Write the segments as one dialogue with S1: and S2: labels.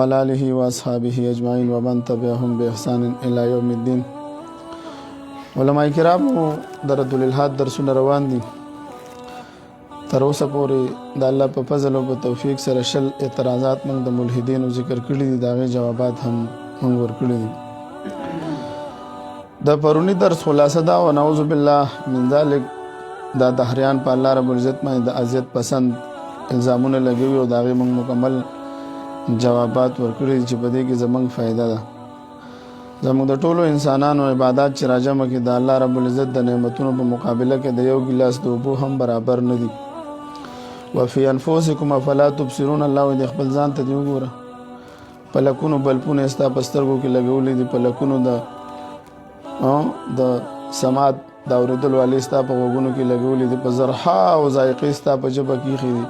S1: وعلى آله واصحابه اجمعین ومن تبعهم باحسان الى یوم الدین. علماء کرامو در رد الالحاد درسونه روان دي. تر اوسه پورې د الله په فضل او په توفیق سره شل اعتراضات موږ د ملحدینو ذکر کړي دي، د هغې جوابات هم موږ ورکړي دي. د پرونی درس خلاصه دا و نعوذ بالله من ذلک دا دهریان په الله رب العزت باندې د اذیت پسند الزامونه لګوي او د هغې موږ مکمل جوابات ورکړي چې په دې کې زموږ فایده ده. زموږ د ټولو انسانانو عبادات چې راجمع کې د الله رب العزت د نعمتونو په مقابله کې د یو ګیلاس د اوبو هم برابر نه دي. وفي انفسکم افلا تبصرون، الله د خپل ځان ته دی وګوره. په لکونو بلپونه ستا په سترګو کې لګولي دي، په لکونو د سماعت د اورېدلو والې ستا په غوږونو کې لګولي دي، په زرحا او ذایقې ستا په ژبه کې ایښي دي.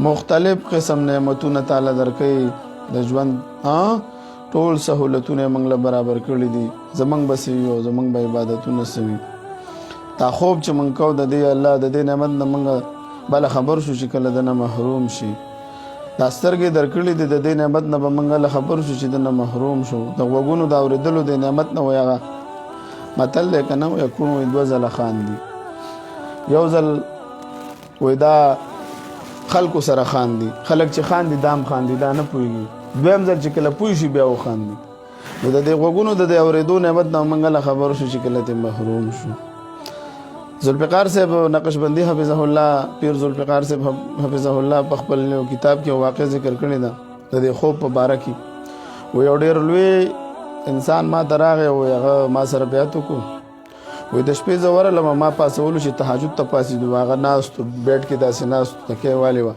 S1: مختلف قسم نعمتونه تعالی درکوي د ژوند ټول سهولتونه موږ له برابر کړي دي. زموږ به څه وي او زموږ به عبادتونه څه وي. دا خوب چې موږ کوو د دې الله د دې نعمت نه موږ بله خبر شو چې کله د نه محروم شي. دا سترګې درکړي دي د دې نعمت نه به موږ له خبر شو چې د نه محروم شو. د غوږونو د اورېدلو د نعمت نه وایي هغه متل دی که نه وایي کوم وایي دوه ځله خاندي. یو ځل وایي دا خلکو سره خاندي، خلک چې خاندي دام خاندي، دا نه پوهېږي. دویم ځل چې کله پوه شي بیا وخاندي. نو د دې غوږونو د دې اورېدو نعمت نه موږ له خبر شو چې کله ترې محروم شو. ذوالفقار صاحب نقشبندي حفظه الله، پیر ذوالفقار صاحب حفظه الله په خپل یو کتاب کې واقع ذکر کړی ده د دې خوب په باره کې. وایي یو ډېر لوی انسان ما ته راغی، وایي هغه ما سره بیعت وکړو. وایي د شپې زه ورغلم، ما پاسولو چې تهجد ته پاڅېدو، هغه ناست و بیډ کې داسې ناست و، تکیه والې وه.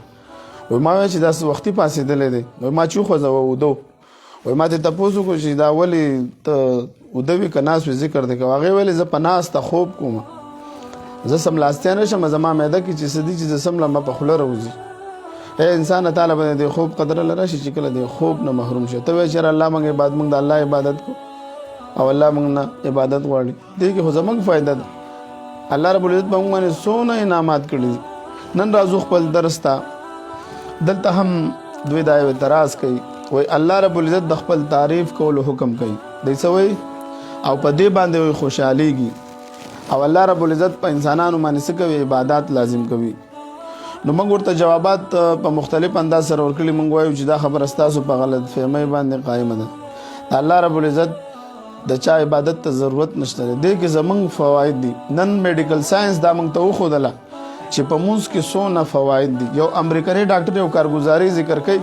S1: وایي ما ویل چې داسې وختي پاڅېدلی دی. وایي ما چې وخوځوه اوده و. وایي ما ترې تپوس وکړو چې دا ولې ته اوده وي که ناست وي ذکر دی کوه. هغې ویلې زه په ناسته خوب کوم، زه سملاستی نه شم، زما معده کې چې څه دي چې زه سمله ما په خوله راوځي. ای انسانه تعالی به د خوب قدر لره شي چې کله د خوب نه محروم شي. ته وایې چې الله موږ د الله عبادت کو او الله موږ نه عبادت غواړي. دې کې خو زموږ فایده ده. الله رب العزت به موږ باندې څونه انعامات کړي دي. نن راځو خپل درس ته. دلته هم دوی دا یو اعتراض کوي، وایي الله رب العزت د خپل تعریف کولو حکم کوي. دوی څه وایي او په دې باندې وایي خوشحالیږي، او الله رب العزت په انسانانو باندې څه کوي؟ عبادات لازم کوي. نو موږ ورته جوابات په مختلف انداز سره ورکړي. موږ وایو چې دا خبره ستاسو په غلط فهمۍ باندې قایمه ده. الله رب العزت د چا عبادت ته ضرورت نشته دی. دې کې زموږ فواید دي. نن میډیکل ساینس دا موږ ته وښودله چې په مونځ کې څونه فواید دي. یو امریکني ډاکټر یو کارګزاري ذکر کوي،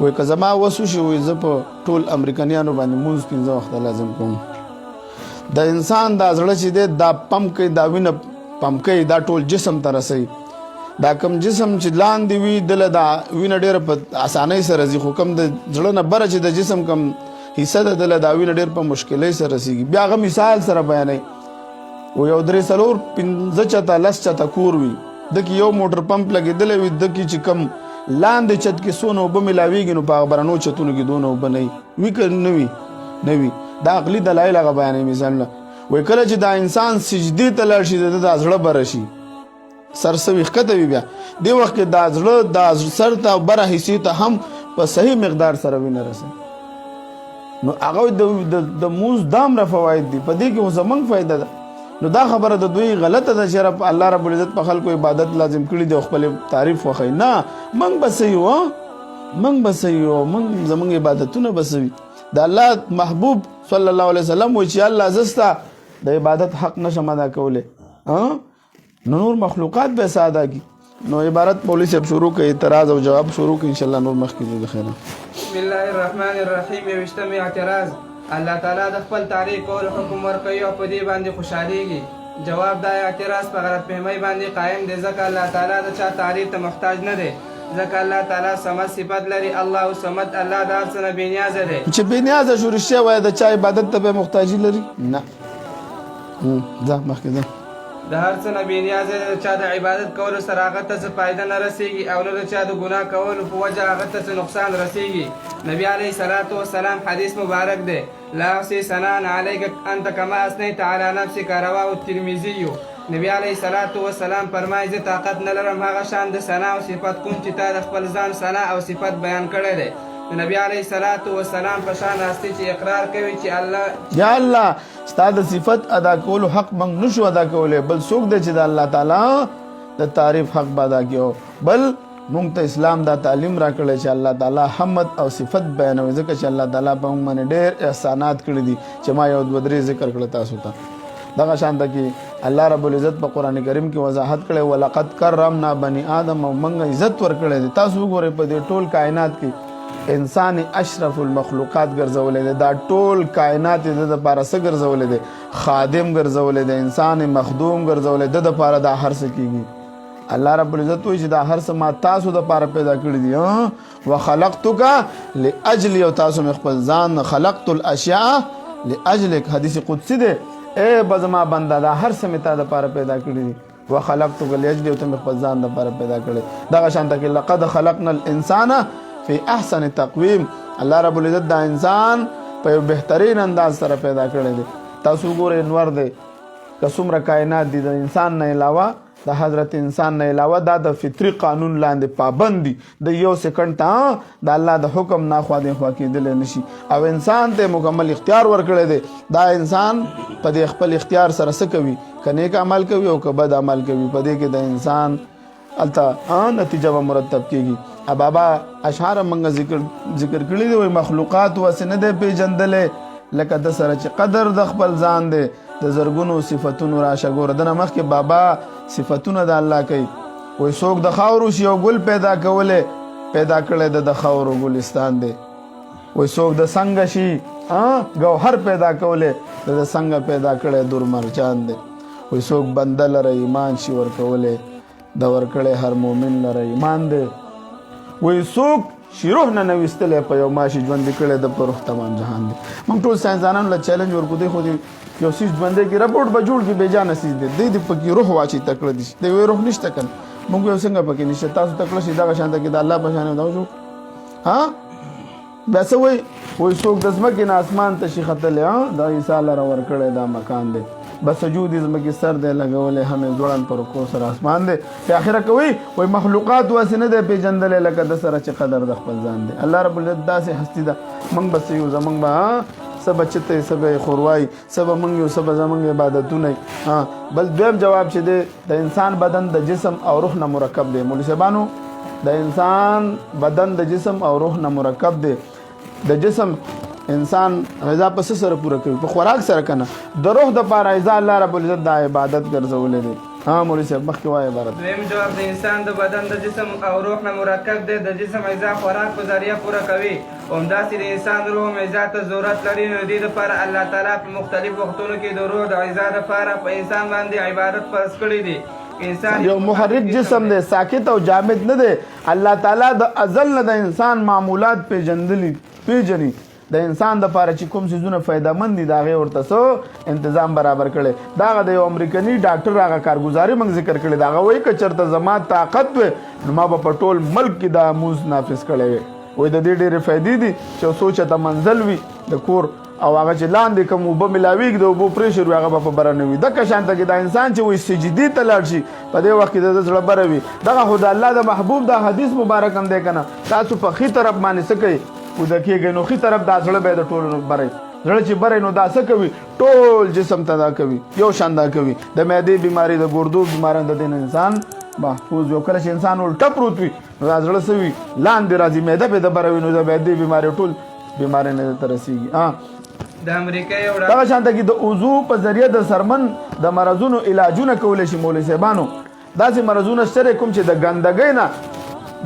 S1: وایي که زما وس وشي، وایي زه په ټول امریکنیانو باندې مونځ 15 وخته لازم کوم. د انسان دا زړه چې دی دا پمپ کوي، دا وینه پمپ کوي، دا ټول جسم ته رسوي. دا کم جسم چې لاندې وي دله دا وینه ډېره په اسانۍ سره ځي، خو کم د زړه نه بره چې د جسم کم حصه ده دله دا وینه ډېر په مشکلۍ سره رسېږي. بیا هغه مثال سره بیانوي، و یو 3 4 5 چته 10 چته کور وي، دکې یو موټر پمپ لګېدلی وي، دکې چې کم لاندې چت کې څونه اوبه میلاویږي نو په هغه برنو چتونو کې دونه اوبه نه وي که نه وي. دا عقلي دلایل هغه بیانوي. مثالونه وایي کله چې دا انسان سجدې ته لاړ شي د دا زړه بره شي، سر سوي ښکته وي، بیا دې وخت کې دا زړه دا سر ته بره حصې ته هم په صحیح مقدار سره وینه رسوي. نو هغه د مونځ دامره فواید دي. په دې کې خو زموږ فایده ده. نو دا خبره د دوی غلطه ده چې الله رب العزت په خلکو عبادت لازم کړي دی او خپل تعریف وښیي. نه، موږ به څه یو، موږ زموږ عبادتونه به څه وي. د الله محبوب صلی الله علیه وسلم وایي چې الله زه ستا د عبادت حق نشم ادا کولی، نو نور مخلوقات به څه ادا کړي. نو عبارت مولوي صاحب شروع کوي، اعتراض او جواب شروع کوي. انشاءالله نور مخکې ځو د خیره.
S2: بسم الله الرحمن الرحیم. یویشتم اعتراض: الله تعالی د خپل تعریف کولو حکم ورکوي او په دې باندې خوشحالیږي. جواب: دا اعتراض په غلط فهمۍ باندې قایم دی، ځکه الله تعالی د چا تعریف ته محتاج نه دی، ځکه الله تعالی صمد صفت لري. الله صمد، الله د هر څه نه بېنیازه دی.
S1: چې بېنیازه شو رښتیا وایه د چا عبادت ته به محتاجي لري؟ نه. ځه مخکې ځه.
S2: د هر څه نه بېنیازه دی. د چا د عبادت کولو سره هغه ته څه فایده نه رسېږي او نه د چا د ګناه کولو په وجه هغه ته څه نقصان رسېږي. نبي علیه صلات وسلام حدیث مبارک دی: لا احصي ثناء علیک انت کما اثنیت علی نفسک، رواه الترمذی. نبی علیه صلات وسلام فرمایي زه طاقت نه لرم هغه شان د ثنا او صفت کوم چې تا د خپل ځان ثنا او صفت بیان کړی دی. د نبی علیه الصلاۃ والسلام په شان هستی چې اقرار کوي چې الله
S1: یا الله ستا د صفت ادا کولو حق موږ نشو ادا کولی بل څوک دی چې د الله تعالی د تعریف حق به ادا کړو بل موږ ته اسلام دا تعلیم راکړی چې الله تعالی حمد او صفت بیانوي ځکه چې الله تعالی په موږ باندې ډېر احسانات کړي دي چې ما یو دوه درې ذکر کړل تاسو ته دغه شان ته کې الله رب العزت په قرآن کریم کې وضاحت کړی ولقد کرمنا بني آدم او موږ عزت ورکړی دی تاسو وګورئ په دې ټول کائنات کې انسان اشرف المخلوقات ګرځولی دی دا ټول کائنات د دپاره څه ګرځولی دی خادم ګرځولی دی انسان مخدوم ګرځولی د دپاره دا هر څه کېږي الله رب العزت وایي چې دا هر څه ما تاسو دپاره پیدا کړي دي وخلقتک لاجل او تاسو مې خپل ځان خلقت الاشیاء لاجلک حدیث قدسی دی اے بزما بنده دا هر څه مې تا دپاره پیدا کړي دي وخلقتک لاجل او ته مې خپل ځان دپاره پیدا کړي دغه شانته کې لقد خلقنا الانسان فی احسن تقویم الله رب العزت دا انسان په یو بهترین انداز سره پیدا کړی دی تاسو ګورئ انور دی که څومره کائنات دي د انسان نه علاوه د حضرت انسان نه علاوه دا د فطري قانون لاندې پابند دي د یو سکند ته د الله د حکم نه خوا دې خوا کېدلی نشي او انسان ته مکمل اختیار ورکړی دی دا انسان په دې خپل اختیار سره څه کوي که نیک عمل کوي او که بد عمل کوي په دې کې د انسان الته نتیجه به مرتب کېږي بابا اشعار موږ ذکر کړي دي وایي مخلوقات واسې نه دی پېژندلی لکه د سره چې قدر د خپل ځان دی د زرګونو صفتونو راشه ګوره دنه مخکې بابا صفتونه د الله کوي وایي څوک د خاورو شي یو ګل پیدا کولی پیدا کړی د خاورو ګلستان دی وایي څوک د څنګه شي ګوهر پیدا کولی د څنګه پیدا کړی دور مرجان دی وایي څوک بنده لره ایمان شي ورکولی د ورکړی هر مومن لره ایمان دی وایي څوک چې روح نه نویستلی په یو ماشي ژوندي کړی د په روح تمام جهان دی موږ ټول ساینسدانانو له چیلنج ورکو دی خو یو څیز ژوندی کړي رپورټ به جوړ کړي بېجانه څیز دی دی د پکې روح واچي تکړه دي د یوې روح نشته که نه موږ یو څنګه پکې نشته تاسو تکړه شي دغه شانته کې د الله په شان دغه جوړ بیا څه وایي وایي څوک د ځمکې نه اسمان ته شي ختلی د عیسی لره ورکړی دا مکان دی بس سجود ځمکې سر دی لګولی همې ځوړن په رکو سره اسمان دی په آخره کوي وایي مخلوقات واسې نه دی پېژندلی لکه د سره چې قدر د خپل ځان دی الله رب العزت داسې هستي ده موږ به څه یو زموږ به څه به چته څه به یې ښوروایي څه به موږ یو څه به زموږ عبادتونه بل دویم جواب چې دی د انسان بدن د جسم او روح نه مرکب دی مولوي صاحبانو د انسان بدن د جسم او روح نه مرکب دی د جسم انسان غذا په څه سره پوره کوي په خوراک سره که نه د روح دپاره غذا الله رب العزت دا عبادت ګرځولی دی مولوي صاحب مخکې وایي عبارت
S2: دویم جواب د انسان د بدن د جسم او روح نه مرکب دی د جسم غذا خوراک په ذریعه پوره کوي همداسې د انسان روح هم غذا ته ضرورت لري نو دې دپاره الله تعالی په مختلف وختونو کې د روح د غذا دپاره په انسان باندې عبادت فرض کړی دی انسان
S1: یو محرک جسم دی ساکت او جامد نه دی الله تعالی د ازل نه د انسان معمولات پیژني د انسان د پاره چې کوم څیزونه فایدهمند دي د هغې ورته څه انتظام برابر کړی د هغه د یو امریکني ډاکټر هغه کارګزاري موږ ذکر کړی د هغه وایي که چېرته زما طاقت وی نو ما به په ټول ملک کې دا مونځ نافظ کړی وی وایي د دې ډېرې فایدې دي چې یو څو چېرته منزل وي د کور او هغه چې لاندې کوم اوبه ملاویږي د اوبو پریشر وي هغه به په بره نه وي دغه شانته کې دا انسان چې وایي سجدې ته لاړ شي په دې وخت کې د ده زړه بره وي دغه خو د الله د محبوب دا حدیث مبارک هم دی که نه تاسو په ښي طرف باندې څه کوئ وده کېږئ نو ښي طرف دا زړه به د ټولو بری زړه چې بری نو دا څه کوي ټول جسم ته دا کوي یو شان دا کوي د معدې بیماري د ګردو بیماري د دې انسان محفوظ یو کله چې انسان الټه پروت وي نو دا زړه څه وي لاندې راځي معده به د بره وي نو د معدې بیماري ټول بیماري نه ته رسېږي
S2: د امریکا یو
S1: دغه شانته کې د وضو په ذریعه د سرمن د مرضونو علاجونه کولی شي مولوي صاحبانو داسې مرضونه شته کوم چې د ګندګۍ نه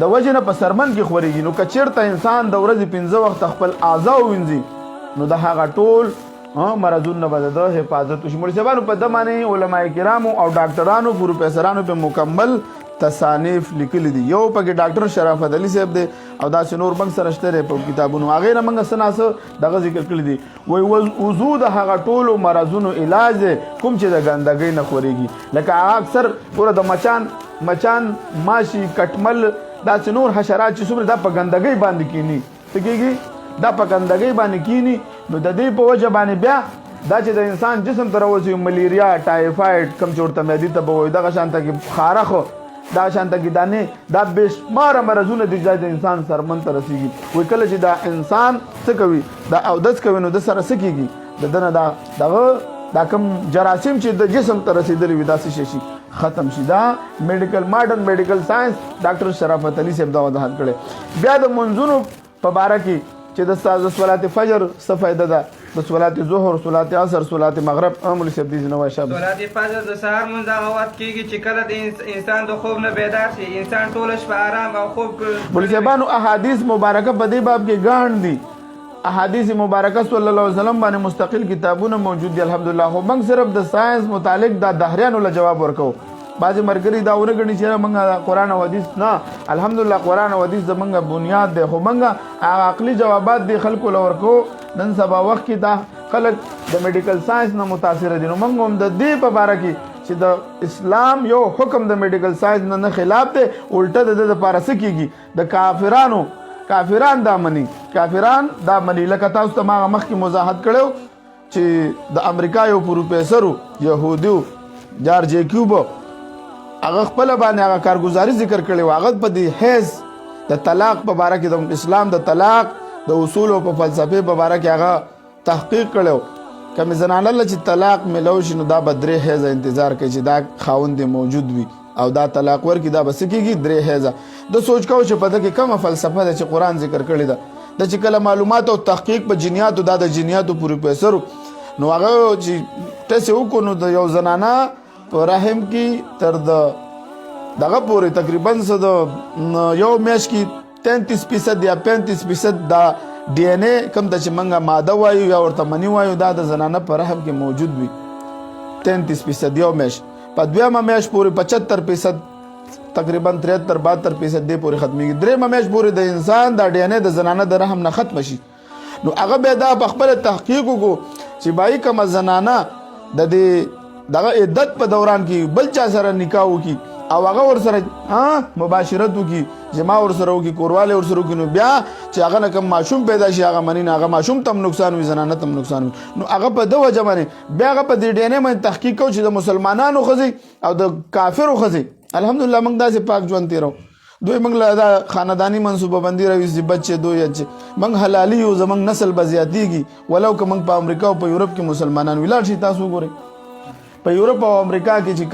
S1: د وجه نه په سرمن کې خورېږي نو که چېرته انسان د ورځې 15 وخته خپل اعضا ووینځي نو د هغه ټول مرضونو به د حفاظت وشي مولوي صاحبانو په ده باندې علما کرامو او ډاکټرانو پروفیسرانو په مکمل تصانیف لیکلي دي یو پکې ډاکټر شرافت علي صاحب دی او داسې نور موږ سره شته دی په کتابونو هغې نه موږ څه ناڅه دغه ذکر کړي دي وایي وضو د هغه ټولو مرضونو علاج دی کوم چې د ګندګۍ نه خورېږي لکه هغه اکثر پوره د مچان ماشي کټمل داسې نور حشرات چې څومره دا په ګندګۍ باندې کینی څه کېږي دا په ګندګۍ باندې کینی نو د دې په وجه باندې بیا دا چې د انسان جسم ته راوځي ملیریا ټایفاید کم چې ورته معدې ته به وایي دغه شانته کې خارخ دا شانته کې دانه دا بشمار مرزونه د ځای د انسان سرمن ته رسیږي وای کله چې دا انسان څه کوي دا اودس کوي نو د سره څه کیږي د دنه دا کم جراثیم چې د جسم ته رسیدلی وي دا څه شي ختم شي دا میډیکل ماډرن میډیکل ساينس ډاکټر شرافت علي صاحب دا وضاحت کړي بیا د منځونو په باره کې چې د استاد صلات فجر څه فائدہ ده د صلات ظهر صلات عصر صلات مغرب عمل صاحب دي نو شب
S2: صلات فجر د سحر مونږ هغه وخت کېږي چې کله د انسان د خوب نه بیدار شي انسان ټول شپه آرام او خوب
S1: بل صاحبانو احادیث مبارکه په دې باب کې ګڼ دي احادیث مبارکه صلی الله علیه وسلم باندې مستقل کتابونه موجود دي الحمدلله خو موږ صرف د ساينس متعلق د دهریانو له جواب ورکو بعضی مرګري دا ورګنی چې موږ قرآن او حدیث نه الحمدلله قرآن او حدیث زمونږ بنیاد دی خو موږ عقلي جوابات دي خلکو لورکو نن سبا وخت کې دا خلک د میډیکل ساينس نه متاثر دي نو موږ هم د دې په اړه کې چې د اسلام یو حکم د میډیکل ساينس نه خلاف دی الټه د لپاره څه کیږي د کافران دا مني لکه تاسو ته ما مخکې مزاحمت کړو چې د امریکا یو پروفیسر يهودي جارج کیوب هغه خپل باندې هغه کارګزاري ذکر کړي هغه په دې حیز د طلاق په اړه کې د اسلام د طلاق د اصول او په فلسفه په اړه کې هغه تحقیق کړو کوم زنانه چې طلاق ملو شنو دا بدرې حیز انتظار کوي چې دا خاوند موجود وي او دا طلاق ورکی دا بس کېږي درې حیزه د سوچ کو چې پته کې کومه فلسفه ده چې قران ذکر کړی ده د چې کله معلومات او تحقیق په جنیاتو د جنیاتو پروفیسور نو هغه چې تاسو وکونو د یو زنانه په رحم کې تر دغه پورې تقریبا یو میاشت کې 33% یا 35% دا ډي ان اے کوم د چې منګه ماده وایو یا ورته منی وایو دا د زنانه په رحم کې موجود وي 33% یو میاشت په دویمه میاشت پورې 75% تقریبا 73-72% دی پورې ختميږي درېمه میاشت پورې د انسان د ډي ان اے د زنانه د رحم نه ختم شي نو هغه به دا په خپل تحقیق وکړو چې بای کوم زنانه د دې دغه عدت په دوران کې بل چا سره نکاح وکي او هغه ور سره مباشرت وکي جما ور سره وکي کورواله ور سره وکي نو بیا چې هغه کوم ماشوم پیدا شي هغه منی هغه ماشوم تم نقصان وي زنانه تم نقصان وي نو هغه په دوه جمعنه بیا هغه په دې ډي ان اے باندې تحقیق کوي چې د مسلمانانو خزي او د کافرو خزي الحمدلله موږ داسې پاک ژوند تیرو دوی موږ له دا خاندانی منصوبه بندي راوي چې بچي دوی چې موږ حلالي او زمنګ نسل بزیاتيږي ولو که موږ په امریکا او په یورپ کې مسلمانان ویلار شي تاسو ګورئ په یورپ او امریکا کې چې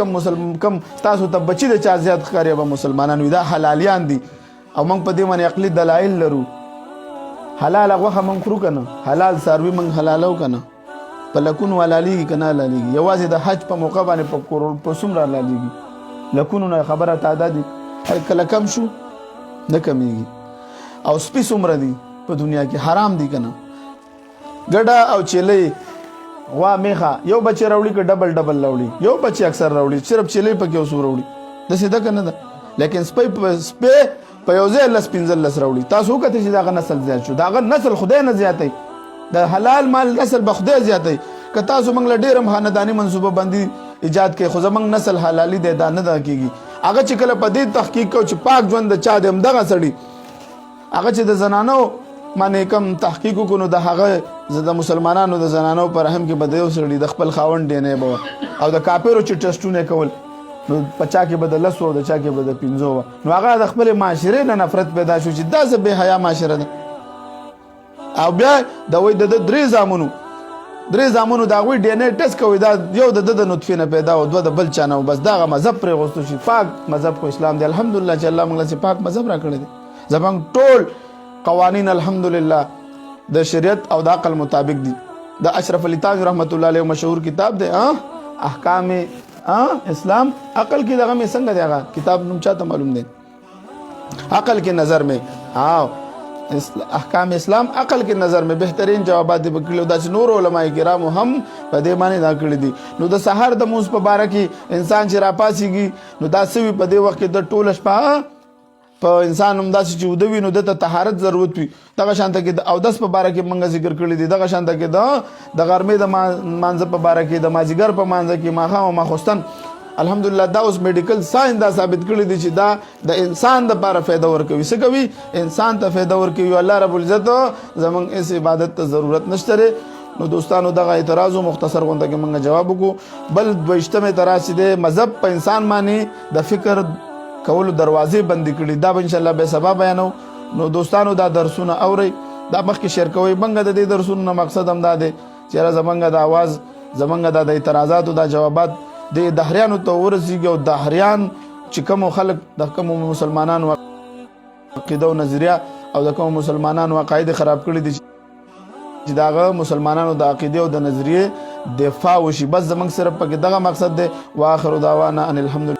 S1: کم تاسو ته بچی د چا زیات ښکاري به مسلمانان وي دا حلالیان دي او موږ په دې باندې عقلي دلایل لرو حلال هغه موږ خورو کنه حلال ساروي موږ حلالو کنه په لکون ولالي کنه لالي یوازې د حج په موقع باندې په کور په سمره لالي لکونو خبره تعداد کله کم شو نه کمیږي او سپي سمره دي په دنیا کې حرام دي کنه ګډه او چلې وا میخه یو بچی راوړي که ډبل راوړي یو بچی اکثر راوړي صرف چلې پکې اوس راوړي د سیده کنه ده لیکن سپي په یو ځای لس پنځل لس راوړي تاسو کته چې داغه نسل زیات شو داغه نسل خدای نه زیاتای د حلال مال نسل به خدای زیاتای که تاسو موږ له ډیرم خاندانی منصوبه بندي ایجاد کې خو زمنګ نسل حلالي دی دا نه دا کیږي هغه چې کله په دې تحقیق کو چې پاک ژوند د چا د دغه سړي هغه چې د زنانو باندې کم تحقیق کو نو د هغه د مسلمانانو د زنانو پر رحم کې بدیو سړي د خپل خاوند دی نه بو او د کاپیرو چې ټیسټونه کول نو پچا کې بدل لسو د چا کې بدل پینځو نو هغه د خپل معاشره نه نفرت پیدا شو چې دا څه به حیا معاشره ده او بیا د وې د درې زامنو دا وی ډي ان اے ټیسټ کوي دا یو د نطفه نه پیدا او دوه د بل چانه بس دا مذهب پر غوښتو شي پاک مذهب کو اسلام دی الحمدلله چې الله موږ له پاک مذهب را کړی دی زمون ټول قوانین الحمدلله د شریعت او د عقل مطابق دي د اشرف علی تاج رحمت الله علیه مشهور کتاب دی احکام اسلام عقل کې دغه مې څنګه دی هغه کتاب نوم چاته معلوم دی عقل کې نظر میں احکام اسلام عقل کې نظر میں بهترین جوابات دی بکلو دا چې نور علماء کرام هم په دې معنی دا کړی دي نو د سحر د موس په باره کې انسان چې را پاسيږي نو دا سوي په دې وخت کې د ټوله شپه په انسان هم داسې چې ودوي نو د طهارت ضرورت وي دغه شانته کې د اودس په باره کې منګه ذکر کړی دي دغه شانته کې د غرمې د مانځ په باره کې د مازیګر په مانځ کې ماخه او ماخستن الحمدلله دا اوس میډیکل ساينس دا ثابت کړی دی چې دا د انسان د لپاره فائدہ ورکوي څه کوي انسان ته فائدہ ورکوي الله رب العزت زمونږ اس عبادت ته ضرورت نشته نو دوستانو دغه اعتراض مختصر غونډه کې موږ جواب وکړو بل دویشتمه اعتراض دی مذهب په انسان باندې د فکر کولو دروازې بندې کړي. دا به انشاءالله به سبا بیانو. نو دوستانو دا درسونه اورئ، دا مخکې شیر کوئ. بنګه د دې درسونو نه مقصد هم دا دی چې یاره زمونږ د آواز، زمونږ د اعتراضاتو دا جوابات د دهریانو ته ورسیږي، او دهریان چې کوم خلک د کوم مسلمانانو عقیده او نظریه او د کوم مسلمانانو عقاید خراب کړي دي چې داغه مسلمانانو د عقیده او د نظریه دفاع وشي. بس زمونږ صرف پکې دغه مقصد دی. واخر دعوانا ان الحمد